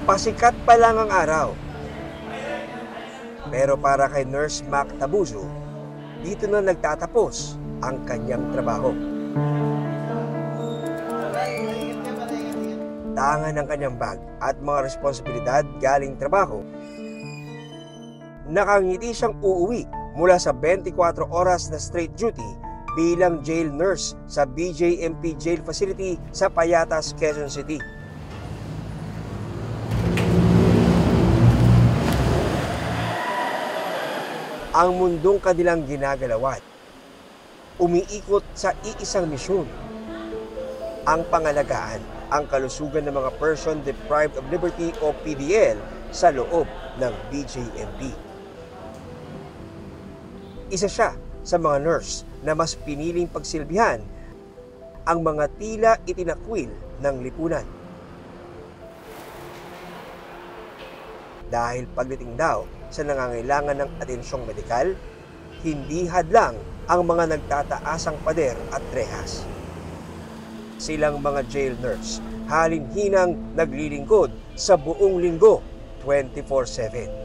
Pasikat pa lang ang araw. Pero para kay Nurse Mac Tabuzo, dito na nagtatapos ang kanyang trabaho. Tangan ng kanyang bag at mga responsibilidad galing trabaho, nakangiti siyang uuwi mula sa 24 oras na straight duty bilang jail nurse sa BJMP Jail Facility sa Payatas, Quezon City. Ang mundong kanilang ginagalawan, umiikot sa iisang misyon, ang pangalagaan ang kalusugan ng mga person deprived of liberty o PDL sa loob ng BJMP. Isa siya sa mga nurse na mas piniling pagsilbihan ang mga tila itinakwil ng lipunan. Dahil pagdating daw sa nangangailangan ng atensyong medikal, hindi hadlang ang mga nagtataasang pader at rehas. Silang mga jail nurse, halin-hinang naglilingkod sa buong linggo, 24/7.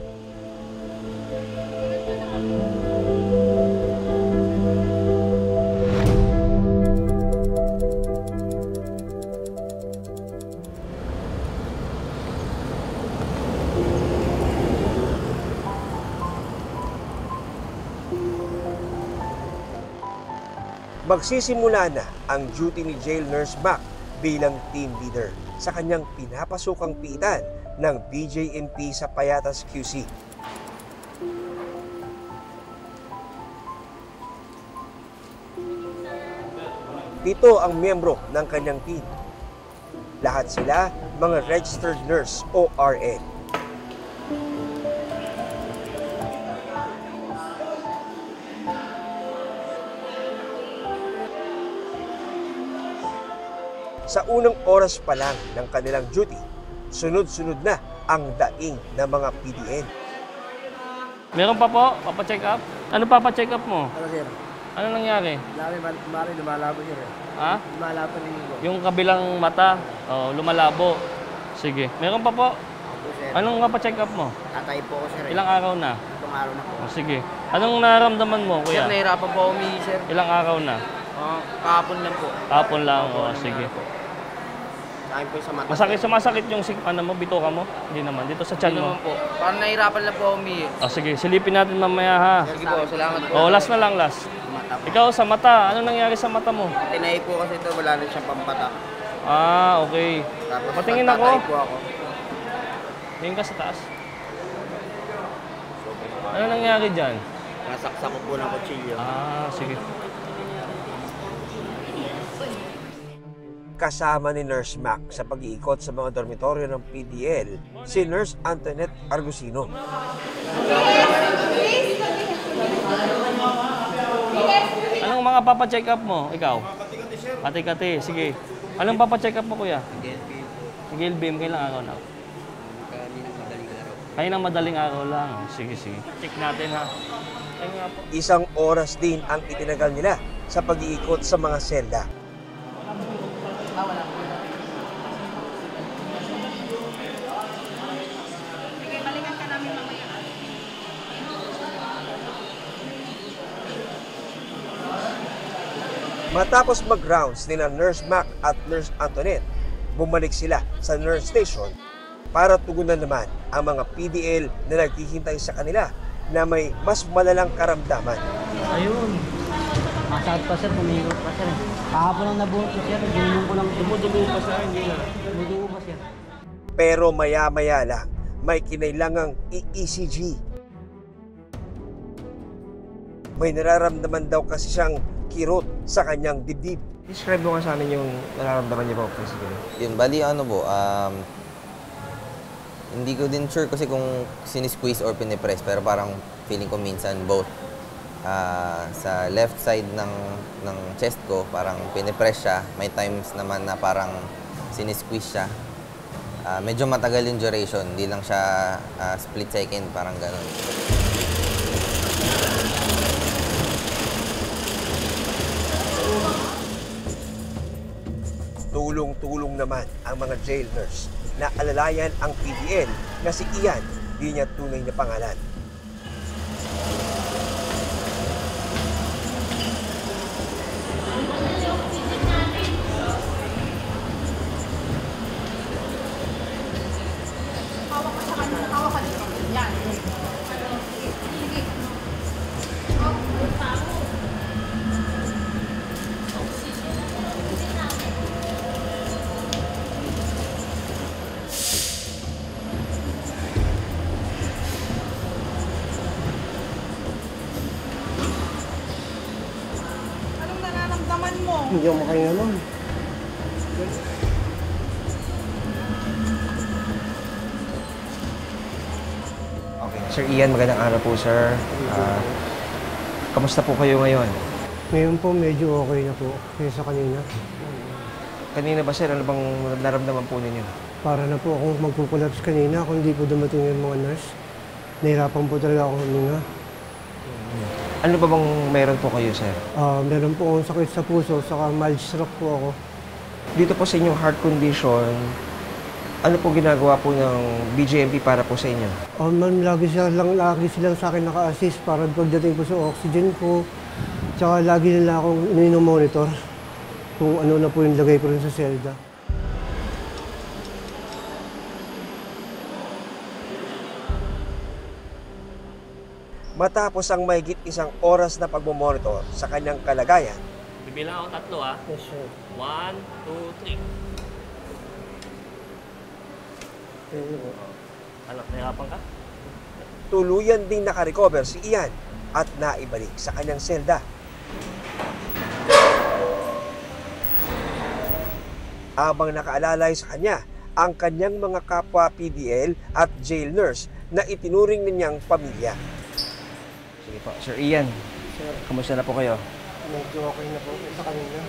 Magsisimula na ang duty ni Jail Nurse Mac bilang team leader sa kanyang pinapasukang piitan ng BJMP sa Payatas, QC. Pito ang miyembro ng kanyang team. Lahat sila mga registered nurse o RN. Sa unang oras pa lang ng kanilang duty, sunod-sunod na ang daing ng mga PDL. Meron pa po? Papa-check up? Ano papa-check up mo? Ano, sir? Ano nangyari? Mari lumalabo, sir. Ha? Lumalabo linggo. Yung kabilang mata, lumalabo. Sige. Meron pa po? Opo, sir. Anong papa-check up mo? Tatay po ko, sir. Ilang araw na? Itong araw na po. Sige. Anong nararamdaman mo, Sir, kuya? nahirapan po ako umihi, sir. Ilang araw na? Kahapon lang po. Hapon lang. Sige. Sa akin po yung sa mata. Sumasakit yung bituka mo? Hindi naman. Dito sa tiyan Hindi mo. naman po. Parang nahirapan lang po ako umihi. Sige. Silipin natin mamaya, ha? Sige po, salamat po. Last na lang, last. Mata po. Ikaw, sa mata. Ano nangyari sa mata mo? Tinay po kasi ito, wala na siyang pampatak. Okay. Tapos Patingin pagtatay ako. po ako. Tingin ka sa taas. Ano nangyari dyan? Nasaksak ko po ng kutsilyo. Sige. Kasama ni Nurse Mac sa pag-iikot sa mga dormitoryo ng PDL, si Nurse Antoinette Argusino. Anong mga papa-check up mo? Ikaw? Kati-kati, sige. Anong papa-check up mo, kuya? Gale beam, kailang araw na? Kaninang madaling araw lang. Sige. Check natin, ha? Isang oras din ang itinagal nila sa pag-iikot sa mga selda. Matapos mag-rounds nila Nurse Mac at Nurse Antoinette, bumalik sila sa nurse station para tugunan naman ang mga PDL na naghihintay sa kanila na may mas malalang karamdaman. Ayun. Masakit pa, sir. Pumihirot pa, sir. Kahapon lang nabuhot ko, sir. Ginulong ko lang. Dumudugo pa, sir. Dumudugo pa, sir. Pero maya-maya lang, may kinailangang i-ECG. May nararamdaman daw kasi siyang kirot sa kanyang dibdib. Describe mo nga sa amin yung nararamdaman niyo po, physically. Yun, bali hindi ko din sure kasi kung sinisqueeze or pinipress, pero parang feeling ko minsan both. Sa left side ng chest ko, parang pinipress siya. May times naman na parang sinisqueeze siya. Medyo matagal yung duration, hindi lang siya split second, parang ganun. Tulong-tulong naman ang mga jail nurse na alalayan ang PDL na si Ian, di niya tunay na pangalan. Hindi ako makahinga nun. Okay. Sir Ian, magandang araw po, sir. Kamusta po kayo ngayon? Ngayon po medyo okay na po kaysa kanina. Kanina ba, sir, ano bang naramdaman po ninyo? Para na po akong magkukulaps kanina kung di po dumating yung mga nurse. Nahirapan po talaga ako huminga. Ano ba bang meron po kayo, sir? Meron po akong sakit sa puso, saka mild stroke po ako. Dito po sa inyong heart condition, ano po ginagawa po ng BJMP para po sa inyo? Lagi silang sa akin naka-assist para pagdating po sa oxygen ko. Tsaka lagi nila akong monitor kung ano na po yung lagay ko rin sa selda. Matapos ang mahigit isang oras na pagmomonitor sa kanyang kalagayan, Bibilang ako 3 ah. Yes, sir. 1, 2, 3. Alam, nahirapan ka? tuluyan ding nakarecover si Ian at naibalik sa kanyang selda. Habang nakaalalay sa kanya ang kanyang mga kapwa PDL at jail nurse na itinuring ninyang pamilya. Sige po. Sir Ian, Sir, kamusta na po kayo? medyo okay na po sa kanina.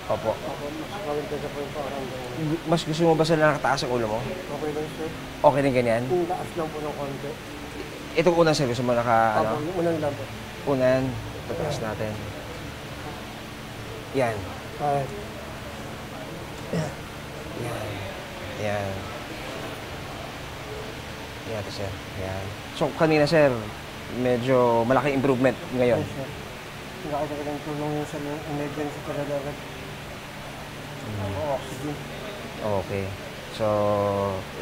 Opo. Ako, mas maganda sa po yung pakiramdam. Mas gusto mo ba sa nakataas ang ulo mo? Okay lang, sir. Okay din ganyan? Yung taas lang po ng konti. Itong unang sir, gusto mo naka, Ako, yung unang lang po. unan, tataas natin. Yan. Alright. Yan. Yan. Yan ito sir. Yan. So kanina sir, medyo malaking improvement ngayon. Yes, sir. Nakita ko ng tulong yung sa emergency talaga agad. Oxygen. Okay. So,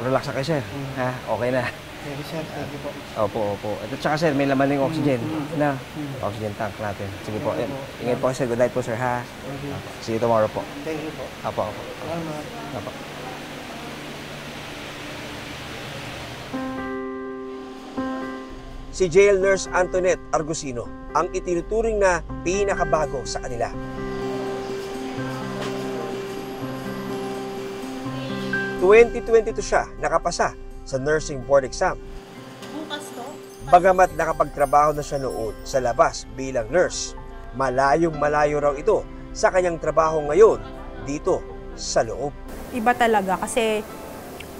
relax na kayo sir. Ha? Okay na. Thank you, sir. Thank you po. Opo, opo. Ito tsaka sir, may laman ng oxygen. Na? Oxygen tank natin. Sige po. Ingat po sir. Good night po sir ha. Thank you. See you tomorrow po. Thank you po. Apo, apo. Salamat. Apo. Si jail nurse Antoinette Argusino ang itinuturing na pinakabago sa kanila. Noong 2022 siya nakapasa sa nursing board exam. Bagamat nakapagtrabaho na siya noon sa labas bilang nurse, malayong malayo raw ito sa kanyang trabaho ngayon dito sa loob. Iba talaga kasi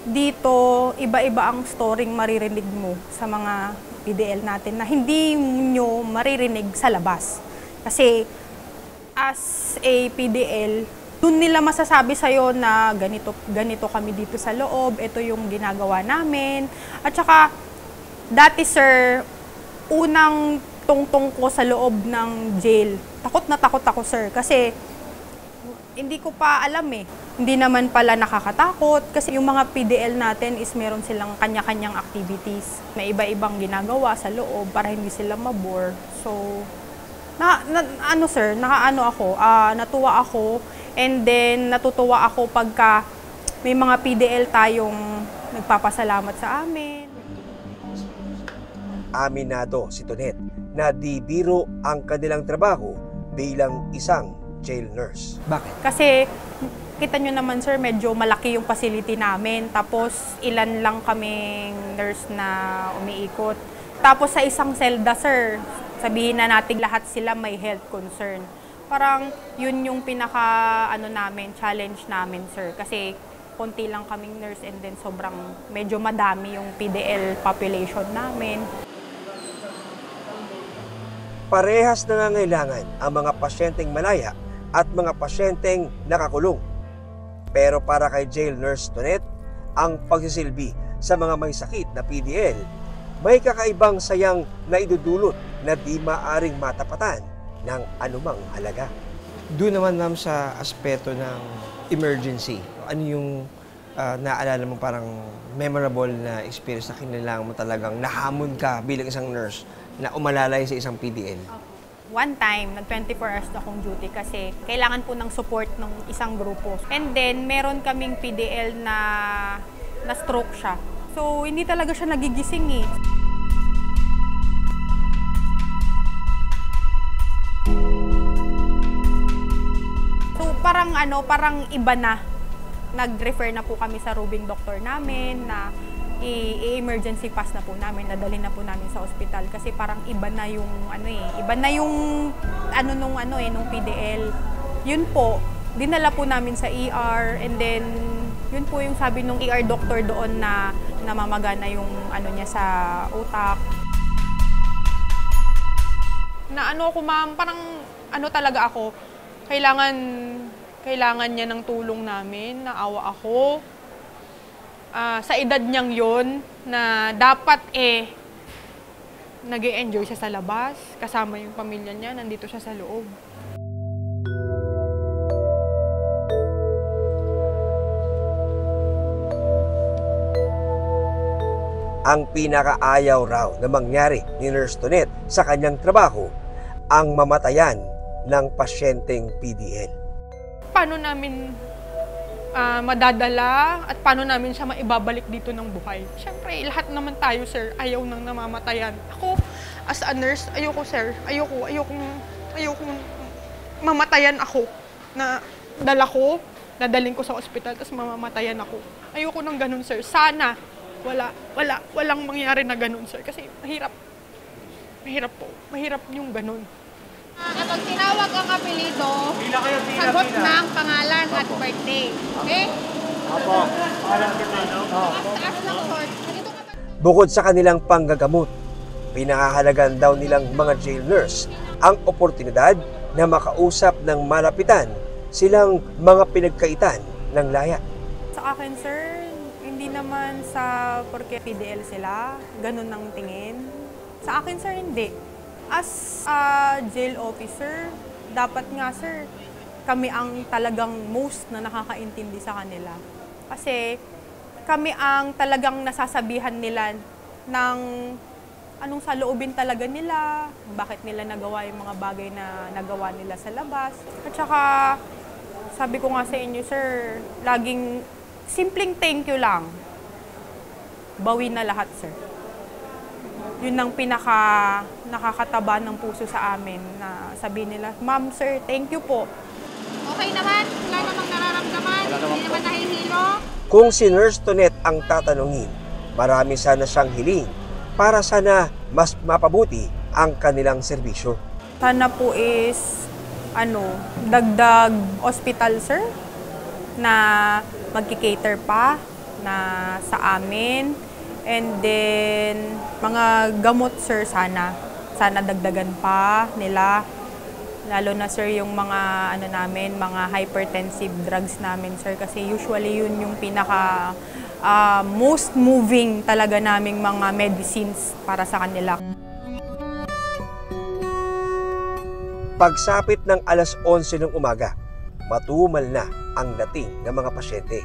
dito iba-iba ang storyng maririnig mo sa mga PDL natin na hindi nyo maririnig sa labas. Kasi as a PDL, dun nila masasabi sa'yo na ganito kami dito sa loob, ito yung ginagawa namin. At saka, dati sir, unang tungtong ko sa loob ng jail, takot na takot ako sir. Kasi hindi ko pa alam eh. Hindi naman pala nakakatakot kasi yung mga PDL natin is meron silang kanya-kanyang activities. May iba-ibang ginagawa sa loob para hindi sila mabore. So, natuwa ako and then natutuwa ako pagka may mga PDL tayong nagpapasalamat sa amin. Aminado si Tonet na di biro ang kanilang trabaho bilang isang jail nurse. Bakit? Kasi kita nyo naman sir, medyo malaki yung facility namin. Tapos ilan lang kaming nurse na umiikot. Tapos sa isang selda sir, sabihin na natin lahat sila may health concern. Parang yun yung challenge namin sir. Kasi konti lang kaming nurse and then sobrang medyo madami yung PDL population namin. Parehas nangangailangan ang mga pasyenteng malaya at mga pasyenteng nakakulong. Pero para kay jail nurse Tonet, ang pagsisilbi sa mga may sakit na PDL, may kakaibang sayang na idudulot na di maaring matapatan ng anumang halaga. Doon naman ma'am sa aspeto ng emergency, ano yung naalala mo parang memorable na experience na kinailangan mo talagang nahamon ka bilang isang nurse na umalalay sa isang PDL? One time, nag-24 hours na akong duty kasi kailangan po ng support ng isang grupo. And then, meron kaming PDL na stroke siya. So, hindi talaga siya nagigising eh. So, parang iba na. Nag-refer na po kami sa roving doctor namin na i-emergency pass na po namin, nadali na po namin sa ospital kasi parang iba na yung nung PDL. Yun po, dinala po namin sa ER and then yun po yung sabi nung ER doctor doon na namamagana yung niya sa utak. Na ako ma'am, parang talaga ako, kailangan niya ng tulong namin, naawa ako. Sa edad niyang yon na dapat nag-e-enjoy siya sa labas, kasama yung pamilya niya, nandito siya sa loob. Ang pinakaayaw raw na mangyari ni Nurse Tonet sa kanyang trabaho, ang mamatayan ng pasyenteng PDL. Paano namin madadala at paano namin siya maibabalik dito ng buhay? Siyempre, lahat naman tayo, sir, ayaw nang namamatayan. Ako, as a nurse, ayoko, sir. Ayokong mamatayan ako. Na dadalhin ko sa ospital, tapos mamamatayan ako. Ayoko nang ganun, sir. Sana, walang mangyari na ganun, sir. Kasi mahirap po. Mahirap yung ganun. Kapag tinawag ang apelido, sagot ng pangalan at birthday. Okay? Opo. Bukod sa kanilang panggagamot, pinahahalagan daw nilang mga jail nurse ang oportunidad na makausap ng malapitan silang mga pinagkaitan ng laya. Sa akin, sir, hindi naman sa porke PDL sila, ganun ang tingin. Sa akin, sir, hindi. As a jail officer, dapat nga, sir, kami ang talagang most na nakakaintindi sa kanila. Kasi kami ang talagang nasasabihan nila ng anong saloobin talaga nila, bakit nila nagawa yung mga bagay na nagawa nila sa labas. At saka, sabi ko nga sa inyo, sir, laging simpleng thank you lang. Bawi na lahat, sir. Yun ang nakakataba ng puso sa amin na sabihin nila, Ma'am, sir, thank you po. Okay naman, wala namang nararamdaman, hindi naman nahihilo. Kung si Nurse Tonet ang tatanungin, marami sana siyang hiling para sana mas mapabuti ang kanilang serbisyo. Sana po is, dagdag hospital, sir, na magki-cater pa na sa amin. And then, mga gamot, sir, sana dagdagan pa nila. Lalo na, sir, yung mga, mga hypertensive drugs namin, sir. Kasi usually yun yung pinaka most moving talaga naming mga medicines para sa kanila. Pagsapit ng alas 11 ng umaga, matumal na ang dating ng mga pasyente.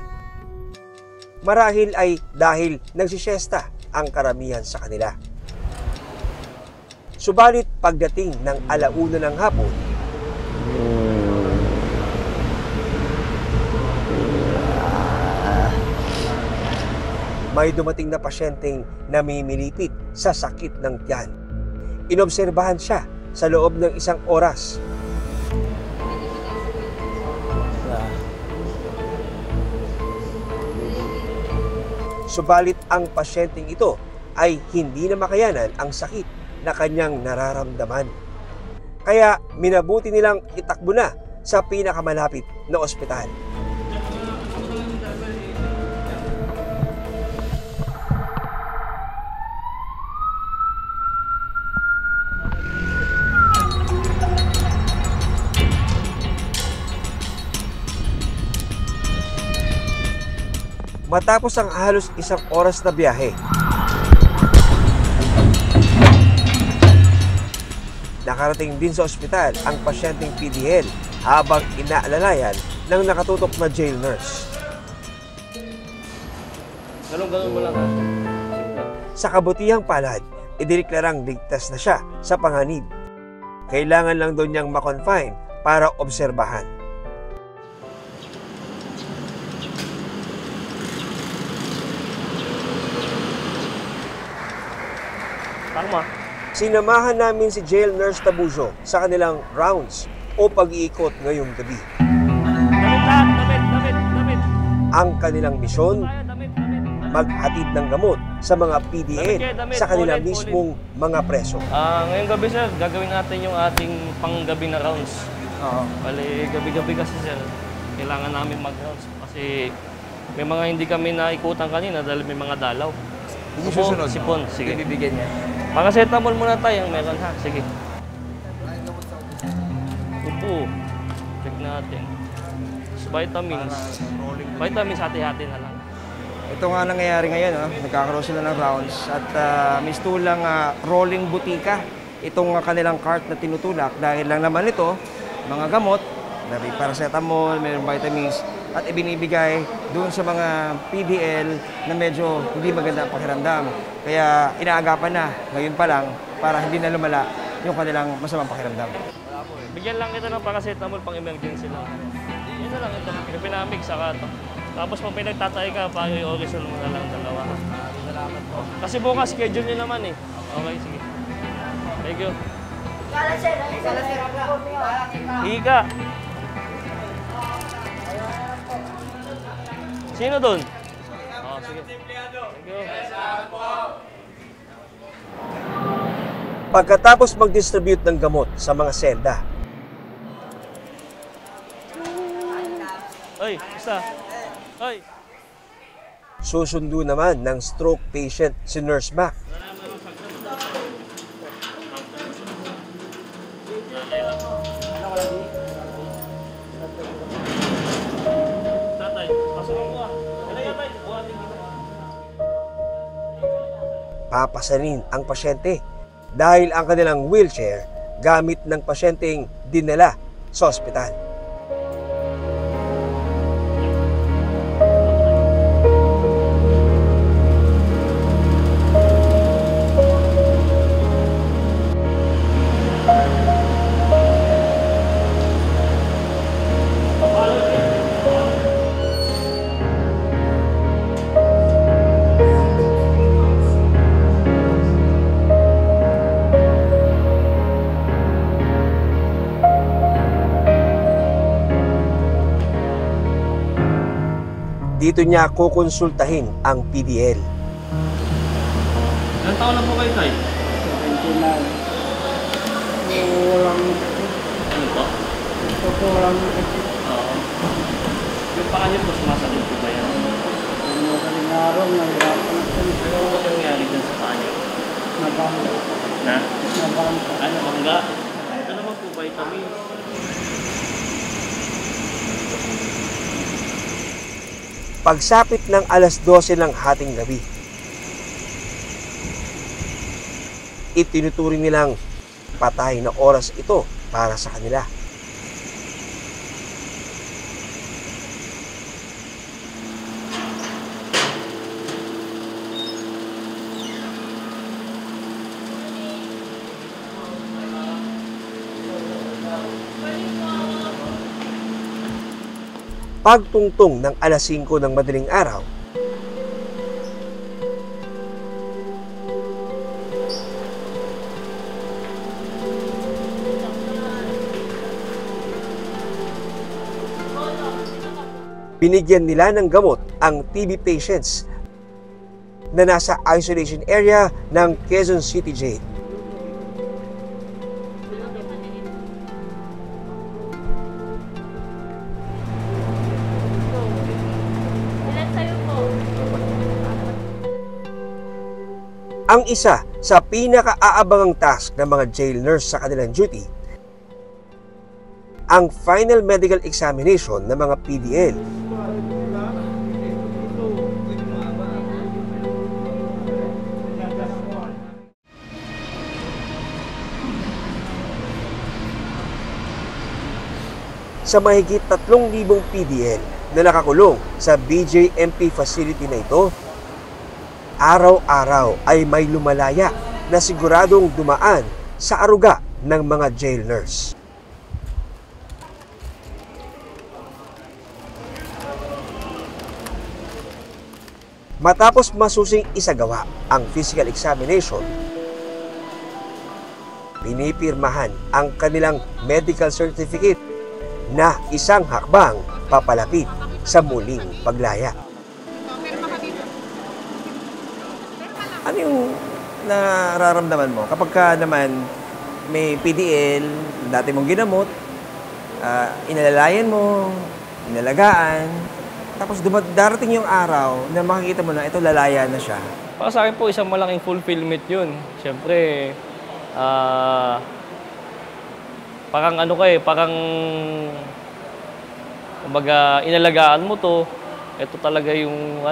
Marahil ay dahil nagsisiesta ang karamihan sa kanila. Subalit pagdating ng 1:00 ng hapon, may dumating na pasyenteng namimilipit sa sakit ng tiyan. Inobserbahan siya sa loob ng 1 oras. Subalit ang pasyenteng ito ay hindi na makayanan ang sakit na kanyang nararamdaman. Kaya minabuti nilang itakbo na sa pinakamalapit na ospital. Matapos ang halos 1 oras na biyahe, nakarating din sa ospital ang pasyenteng PDL habang inaalalayan ng nakatutok na jail nurse. Ganun mo lang ha. Sa kabutihang palad, idineklarang ligtas na siya sa panganib. Kailangan lang daw niyang makonfine para obserbahan. Tama. Sinamahan namin si jail nurse Tabujo sa kanilang rounds o pag-iikot ngayong gabi. Damit. Ang kanilang misyon, maghatid ng gamot sa mga PDL sa kanilang mismong mga preso. Ngayong gabi sir, gagawin natin yung ating panggabi na rounds. Bali, gabi-gabi kasi sir, kailangan namin mag-rounds kasi may mga hindi kami naikutan kanina dahil may mga dalaw. Sipon, sige. Bibigyan niya. Paracetamol muna tayo, meron ha, sige. Upo, check natin. Vitamins hati-hati na lang. Ito nga nangyayari ngayon, nagkakaroon sila ng rounds at mistulang rolling butika itong kanilang cart na tinutulak dahil lang naman ito, mga gamot, may paracetamol, may vitamins at ibinibigay doon sa mga PDL na medyo hindi maganda ang pakiramdam. Kaya inaagapan na ngayon pa lang para hindi na lumala yung kanilang masamang pakiramdam. Bigyan lang kita ng paracetamol pang emergency lang. Yun na lang ito, pinamig saka ito. Tapos pag pinagtatay ka, pag-i-orisol mo na lang dalawa. Salamat po. Kasi bukas schedule nyo naman eh. Okay, sige. Thank you. Hika. Sino doon? Sige. Thank you. Pagkatapos mag-distribute ng gamot sa mga selda, Oy, isa. Oy. susundo naman ng stroke patient si Nurse Mac. Tatay, pasok mo ah. Papasanin ang pasyente dahil ang kanilang wheelchair gamit ng pasyenteng dinala sa ospital. Dito niya kukonsultahin ang PDL. Ilang taon na po kayo, Tay? 79. Walang... Ano po? Walang... Oo. Yung paa niyo po, sumasakit po ba yan? Madaling araw, nahirapan ako. Ano po nangyari dyan sa paa niyo? Nabangga. Na? Nabangga. Ano, bangga? Ito naman po, vitamins. Pagsapit ng alas 12 ng hating gabi, itinuturing nilang patay na oras ito para sa kanila. Pagtungtong ng alas 5 ng madaling araw, binigyan nila ng gamot ang TB patients na nasa isolation area ng Quezon City Jail. Ang isa sa pinaka-aabangang task ng mga jail nurse sa kanilang duty, ang final medical examination ng mga PDL. sa mahigit 3,000 PDL na nakakulong sa BJMP facility na ito, araw-araw ay may lumalaya na siguradong dumaan sa aruga ng mga jail nurse. Matapos masusing isagawa ang physical examination, pinipirmahan ang kanilang medical certificate na isang hakbang papalapit sa muling paglaya. Ano yung nararamdaman mo kapag ka naman may PDL, dati mong ginamot, inalalayan mo, inalagaan, tapos darating yung araw na makikita mo na ito lalaya na siya? Para sa akin po, isang malaking fulfillment yun. Siyempre, parang parang kumbaga inalagaan mo to, ito talaga yung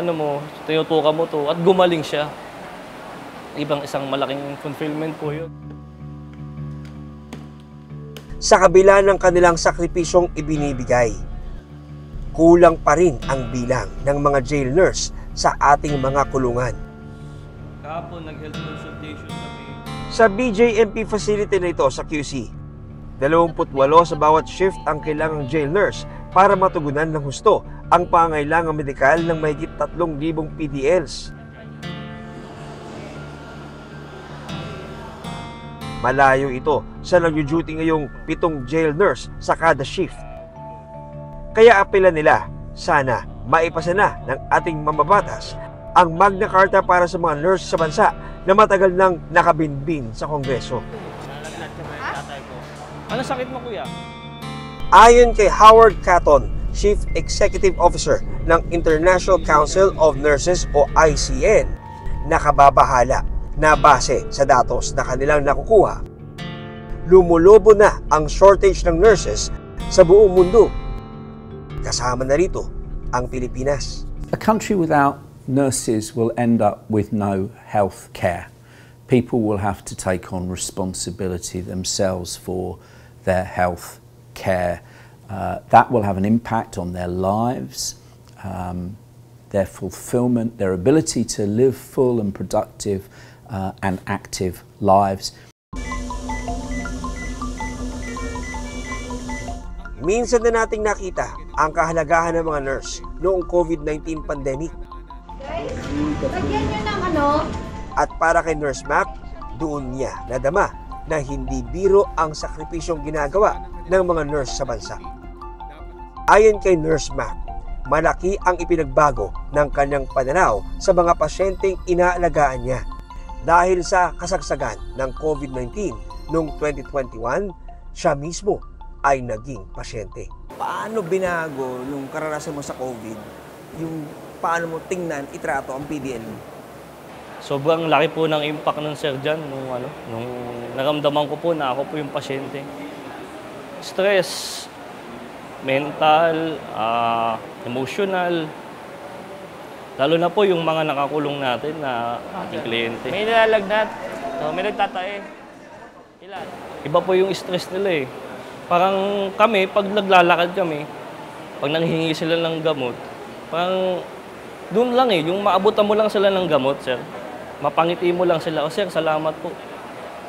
tinutukan mo to, at gumaling siya. Isang malaking fulfillment po yun. Sa kabila ng kanilang sakripisyong ibinibigay, kulang pa rin ang bilang ng mga jail nurse sa ating mga kulungan. Kahapon, nag-health consultation kami. Sa BJMP facility na ito sa QC, 28 sa bawat shift ang kailangang jail nurse para matugunan ng husto ang pangailangang medikal ng mahigit 3,000 PDLs. Malayo ito sa nag-duty ngayong 7 jail nurse sa kada shift. Kaya apela nila, sana maipasa na ng ating mamabatas ang Magna Carta para sa mga nurse sa bansa na matagal nang nakabinbin sa Kongreso. Ano sakit mo, kuya? Ayon kay Howard Catton, Chief Executive Officer ng International Council of Nurses o ICN, nakababahala na base sa datos na kanilang nakukuha, lumulobo na ang shortage ng nurses sa buong mundo. Kasama na rito ang Pilipinas. A country without nurses will end up with no health care. People will have to take on responsibility themselves for their health care. That will have an impact on their lives, their fulfillment, their ability to live full and productive and active lives. Minsan na nating nakita ang kahalagahan ng mga nurse noong COVID-19 pandemic. Lagyan nyo ng At para kay Nurse Mac, doon niya nadama na hindi biro ang sakripisyong ginagawa ng mga nurse sa bansa. Ayon kay Nurse Mac, malaki ang ipinagbago ng kanyang pananaw sa mga pasyenteng inaalagaan niya dahil sa kasagsagan ng COVID-19 noong 2021, siya mismo ay naging pasyente. Paano binago nung karanasan mo sa COVID, yung paano mo tingnan, itrato ang PDL mo? Sobrang laki po ng impact ng sir dyan nung naramdaman ko po na ako po yung pasyente. Stress, mental, emotional, lalo na po yung mga nakakulong natin na ating kliyente. May nilalagnat, may nagtatae. Iba po yung stress nila eh. Parang kami, pag naglalakad kami, pag nanghihingi sila ng gamot, parang doon lang eh, yung maabutan mo lang sila ng gamot, sir. Mapangiti mo lang sila, sir, salamat po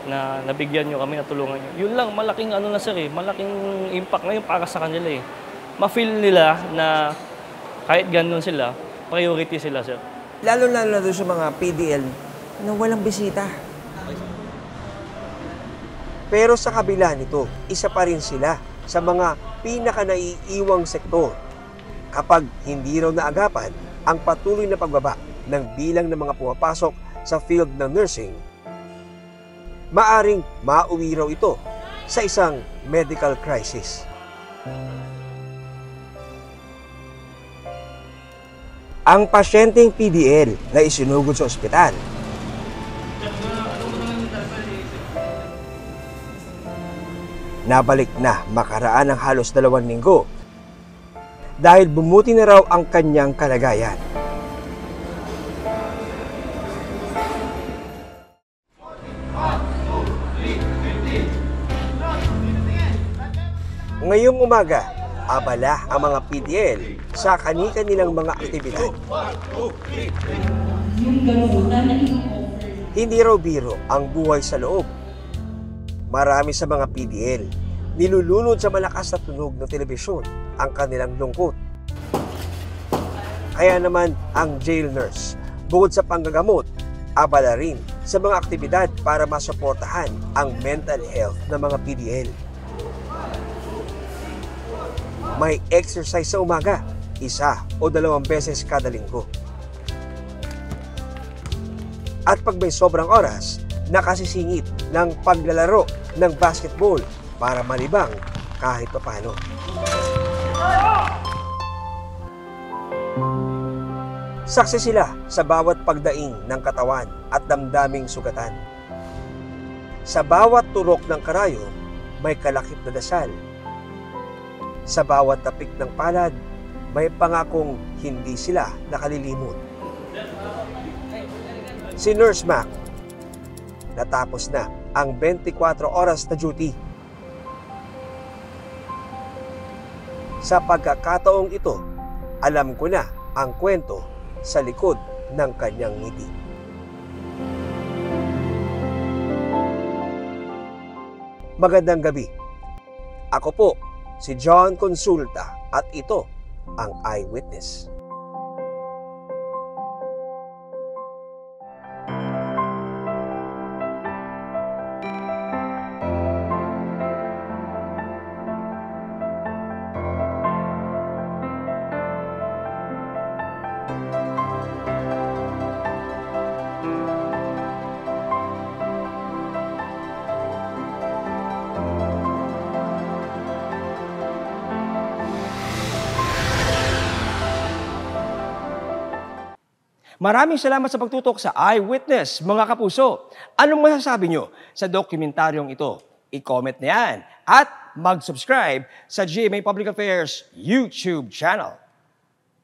na nabigyan nyo kami, natulungan nyo. Yun lang, malaking na sir eh, malaking impact na yun para sa kanila eh. Ma-feel nila na kahit ganun sila, priority sila, sir. Lalo-lalo na doon sa mga PDL na walang bisita. Pero sa kabila nito, isa pa rin sila sa mga pinaka-naiiwang sektor kapag hindi raw naagapan ang patuloy na pagbaba ng bilang ng mga pumapasok sa field ng nursing. Maaring mauwi raw ito sa isang medical crisis. Ang pasyenteng PDL na isinugod sa ospital nabalik na makaraan ng halos 2 linggo dahil bumuti na raw ang kanyang kalagayan. Ngayong umaga, abala ang mga PDL sa kani-kanilang mga aktibidad. Hindi raw biro ang buhay sa loob. Marami sa mga PDL, nilulunod sa malakas na tunog ng telebisyon ang kanilang lungkot. Kaya naman ang jail nurse, bukod sa panggagamot, abala rin sa mga aktibidad para masuportahan ang mental health ng mga PDL. May exercise sa umaga, 1 o 2 beses kada linggo. At pag may sobrang oras, nakasisingit ng paglalaro ng basketball para malibang kahit paano. Saksi sila sa bawat pagdaing ng katawan at damdaming sugatan. Sa bawat turok ng karayo, may kalakip na dasal. Sa bawat tapik ng palad, may pangakong hindi sila nakalilimot. Si Nurse Mac, natapos na ang 24 oras na duty. Sa pagkakataong ito, alam ko na ang kwento sa likod ng kanyang ngiti. Magandang gabi. Ako po si John Consulta at ito ang Eyewitness. Maraming salamat sa pagtutok sa Eyewitness, mga kapuso. Anong masasabi nyo sa dokumentaryong ito? I-comment na yan at mag-subscribe sa GMA Public Affairs YouTube channel.